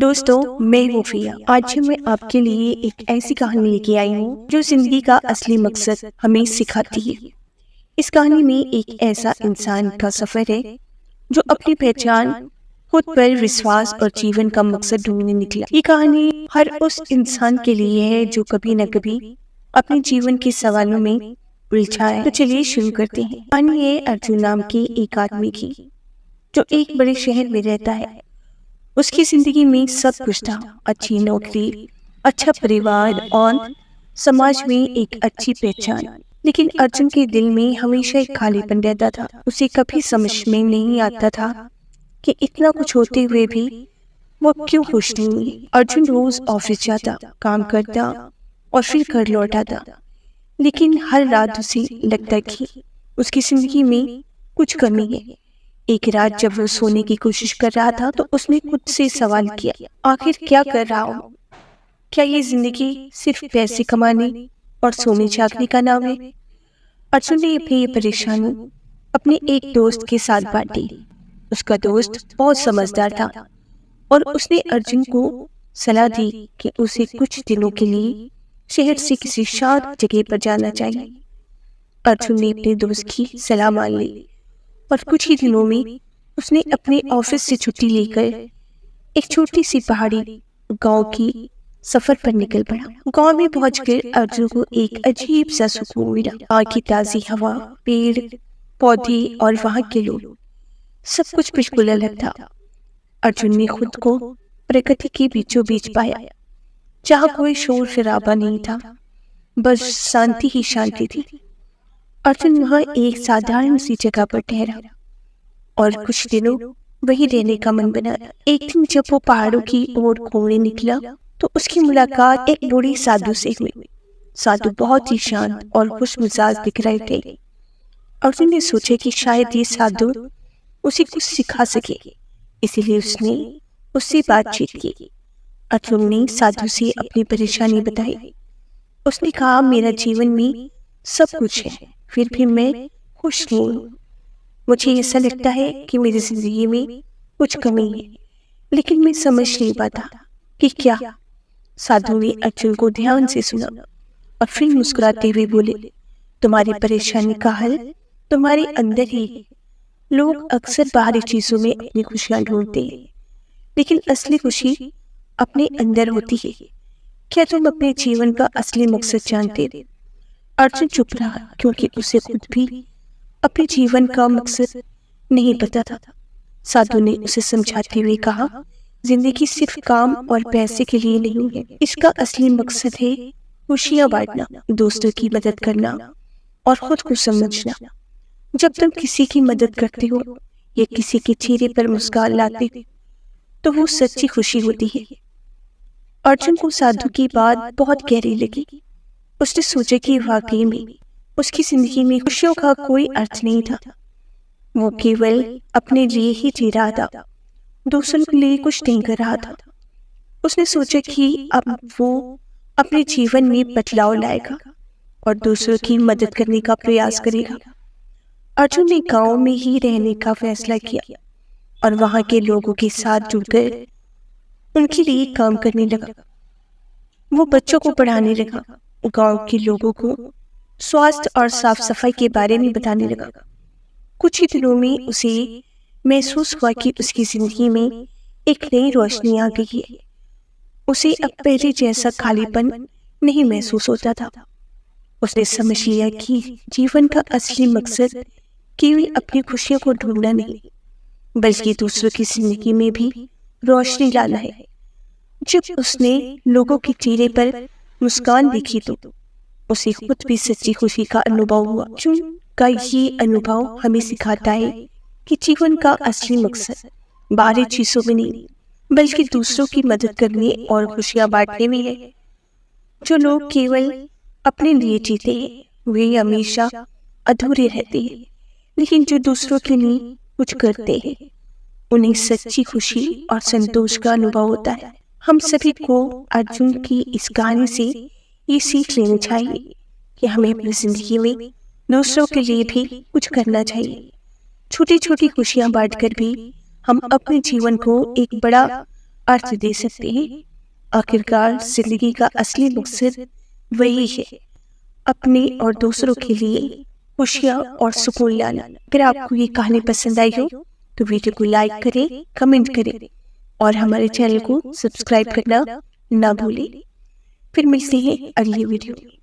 दोस्तों, मैं हूँ फिया। आज मैं आपके लिए एक ऐसी कहानी लेके आई हूँ जो जिंदगी का असली मकसद हमें सिखाती है। इस कहानी में एक ऐसा इंसान का सफर है जो अपनी पहचान, खुद पर विश्वास और जीवन का मकसद ढूंढने निकला। ये कहानी हर उस इंसान के लिए है जो कभी न कभी अपने जीवन के सवालों में उलझा है। तो चलिए शुरू करते हैं। कहानी है अर्जुन नाम के एक आदमी की जो एक बड़े शहर में रहता है। उसकी जिंदगी में सब कुछ था, अच्छी नौकरी, अच्छा परिवार और समाज में एक अच्छी पहचान। लेकिन अर्जुन के दिल में हमेशा एक खालीपन रहता था। उसे कभी समझ में नहीं आता था कि इतना कुछ होते हुए भी वो क्यों खुश नहीं है। अर्जुन रोज ऑफिस जाता, काम करता और फिर घर लौटा था, लेकिन हर रात उसे लगता कि उसकी जिंदगी में कुछ कमी है। एक रात जब वो सोने की कोशिश कर रहा था तो उसने खुद से सवाल किया, आखिर क्या कर रहा हूँ? क्या ये जिंदगी सिर्फ पैसे कमाने और सोने जागने का नाम है? अर्जुन ने अपनी ये परेशानी अपने एक दोस्त के साथ बांटी। उसका दोस्त बहुत समझदार था और उसने अर्जुन को सलाह दी कि उसे कुछ दिनों के लिए शहर से किसी शांत जगह पर जाना चाहिए। अर्जुन ने अपने दोस्त की सलाह मान ली और कुछ ही दिनों में उसने अपने ऑफिस से छुट्टी लेकर एक छोटी सी पहाड़ी गांव की सफर पर निकल पड़ा। गांव में पहुंचकर अर्जुन को एक अजीब सा सुकून मिला। वहां की ताजी हवा, पेड़ पौधे और वहां के लोग, सब कुछ बिल्कुल अलग था। अर्जुन ने खुद को प्रकृति के बीचों बीच पाया, जहाँ कोई शोर शराबा नहीं था, बस शांति ही शांति थी। अर्जुन वहाँ एक साधारण सी जगह पर ठहरा और कुछ दिनों वहीं रहने का मन बना। एक दिन जब वो पहाड़ों की ओर घूमने निकला तो उसकी मुलाकात एक बूढ़े साधु से हुई। साधु बहुत ही शांत और खुश मिजाज दिख रहे थे। अर्जुन ने सोचा कि शायद ये साधु उसे कुछ सिखा सके, इसीलिए उसने उससे बातचीत की। अर्जुन ने साधु से अपनी परेशानी बताई। उसने कहा, मेरा जीवन में सब कुछ है, फिर भी मैं खुश नहीं हूँ। मुझे ऐसा लगता है कि मेरी जिंदगी में कुछ कमी है, लेकिन मैं समझ नहीं पाता कि क्या। साधु ने अर्जुन को ध्यान से सुना और फिर मुस्कुराते हुए बोले, तुम्हारी परेशानी का हल तुम्हारे अंदर ही है। लोग अक्सर बाहरी चीजों में अपनी खुशियां ढूंढते हैं, लेकिन असली खुशी अपने अंदर होती है। क्या तुम अपने जीवन का असली मकसद जानते हो? अर्जुन चुप रहा क्योंकि उसे खुद भी अपने जीवन का मकसद नहीं पता था। साधु ने उसे समझाते हुए कहा, जिंदगी सिर्फ काम और पैसे के लिए नहीं है। इसका असली मकसद है खुशियां बांटना, दोस्तों की मदद करना और खुद को समझना। जब तुम किसी की मदद करते हो या किसी के चेहरे पर मुस्कान लाते हो तो वो सच्ची खुशी होती है। अर्जुन को साधु की बात बहुत गहरी लगी। उसने सोचा कि वाकई में उसकी जिंदगी में खुशियों का कोई अर्थ नहीं था। वो केवल अपने लिए ही जी रहा था, दूसरों के लिए कुछ नहीं कर रहा था। उसने सोचा कि अब वो अपने जीवन में बदलाव लाएगा और दूसरों की मदद करने का प्रयास करेगा। अर्जुन ने गांव में ही रहने का फैसला किया और वहां के लोगों के साथ जुड़कर उनके लिए काम करने लगा। वो बच्चों को पढ़ाने लगा, गांव के लोगों को स्वास्थ्य और साफ सफाई के बारे में बताने लगा। कुछ ही दिनों में उसे महसूस हुआ कि उसकी जिंदगी में एक नई रोशनी आ गई है। उसे अब पहले जैसा खालीपन नहीं महसूस होता था। उसने समझ लिया कि जीवन का असली मकसद केवल अपनी खुशियों को ढूंढना नहीं, बल्कि दूसरों की जिंदगी में भी रोशनी लाना है। जब उसने लोगों के चेहरे पर मुस्कान देखी तो उसे खुद भी सच्ची खुशी का अनुभव हुआ। अर्जुन का ये अनुभव हमें सिखाता है कि जीवन का असली मकसद बाहरी चीजों में नहीं, बल्कि दूसरों की मदद करने और खुशियां बांटने में है। जो लोग केवल अपने लिए जीते हैं वे हमेशा अधूरे रहते हैं, लेकिन जो दूसरों के लिए कुछ करते हैं उन्हें सच्ची खुशी और संतोष का अनुभव होता है। हम सभी को अर्जुन की इस कहानी से ये सीख लेनी चाहिए कि हमें अपनी जिंदगी में दूसरों के लिए भी कुछ करना चाहिए। छोटी छोटी खुशियां बांटकर भी हम अपने जीवन को एक बड़ा अर्थ दे सकते हैं। आखिरकार जिंदगी का असली मकसद वही है, अपने और दूसरों के लिए खुशियाँ और सुकून लाना। अगर आपको ये कहानी पसंद आई हो तो वीडियो को लाइक करें, कमेंट करें और हमारे चैनल को सब्सक्राइब करना ना भूलें। फिर मिलते हैं अगली वीडियो में।